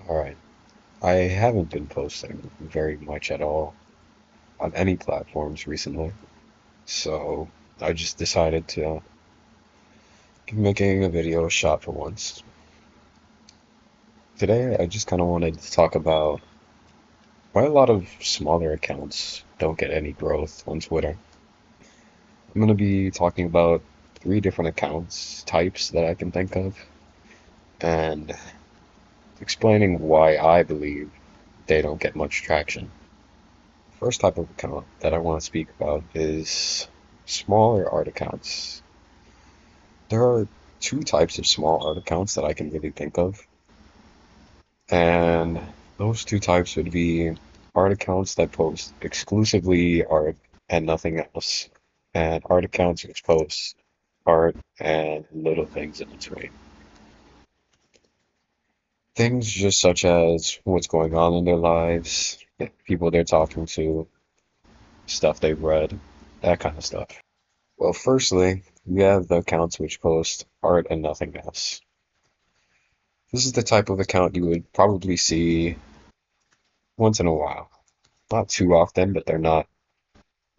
Alright, I haven't been posting very much at all on any platforms recently, so I just decided to give making a video a shot for once. Today, I just kind of wanted to talk about why a lot of smaller accounts don't get any growth on Twitter. I'm going to be talking about three different accounts types that I can think of and explaining why I believe they don't get much traction. First type of account that I want to speak about is smaller art accounts. There are two types of small art accounts that I can really think of, and those two types would be art accounts that post exclusively art and nothing else, and art accounts which post art and little things in between. Things just such as what's going on in their lives, people they're talking to, stuff they've read, that kind of stuff. Well, firstly, we have the accounts which post art and nothing else. This is the type of account you would probably see once in a while. Not too often, but they're not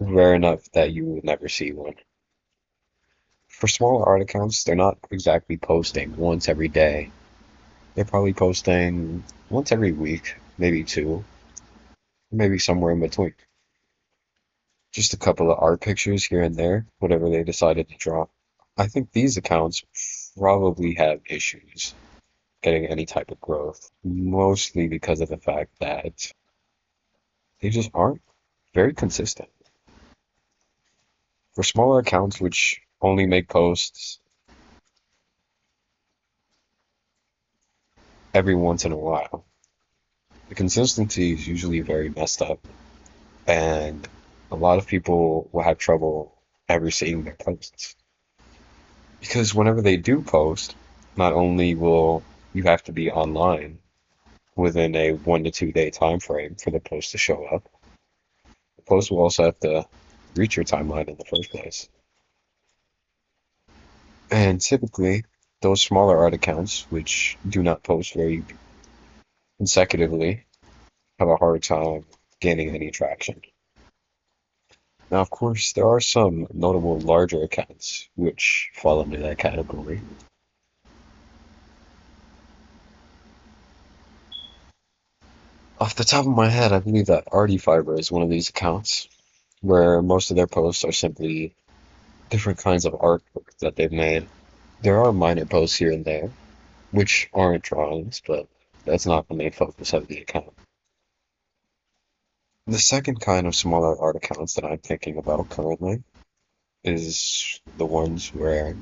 rare enough that you would never see one. For smaller art accounts, they're not exactly posting once every day. They're probably posting once every week, maybe two, maybe somewhere in between. Just a couple of art pictures here and there, whatever they decided to draw. I think these accounts probably have issues getting any type of growth, mostly because of the fact that they just aren't very consistent. For smaller accounts which only make posts every once in a while, the consistency is usually very messed up, and a lot of people will have trouble ever seeing their posts. Because whenever they do post, not only will you have to be online within a 1 to 2 day time frame for the post to show up, the post will also have to reach your timeline in the first place. And typically, those smaller art accounts, which do not post very consecutively, have a hard time gaining any traction. Now, of course, there are some notable larger accounts which fall into that category. Off the top of my head, I believe that Artie Fiber is one of these accounts, where most of their posts are simply different kinds of artwork that they've made. There are minor posts here and there, which aren't drawings, but that's not the main focus of the account. The second kind of smaller art accounts that I'm thinking about currently is the ones where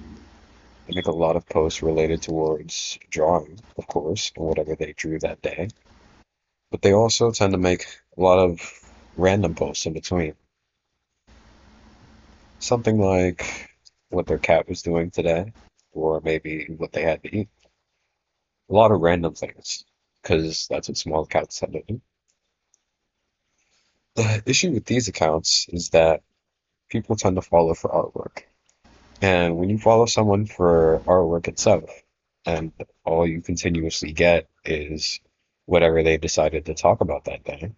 they make a lot of posts related towards drawing, of course, or whatever they drew that day. But they also tend to make a lot of random posts in between. Something like what their cat was doing today, or maybe what they had to eat. A lot of random things, because that's what small accounts tend to do. The issue with these accounts is that people tend to follow for artwork. And when you follow someone for artwork itself, and all you continuously get is whatever they decided to talk about that day,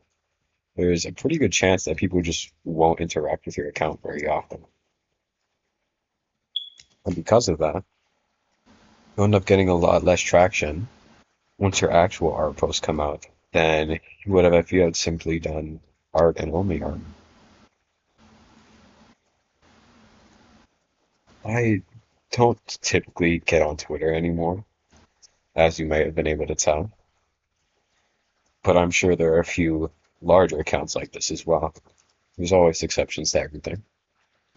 there's a pretty good chance that people just won't interact with your account very often. And because of that, you end up getting a lot less traction once your actual art posts come out than you would have if you had simply done art and only art. I don't typically get on Twitter anymore, as you may have been able to tell, but I'm sure there are a few larger accounts like this as well. There's always exceptions to everything.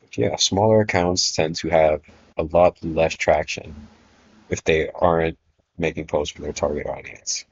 But yeah, smaller accounts tend to have a lot less traction if they aren't making posts for their target audience.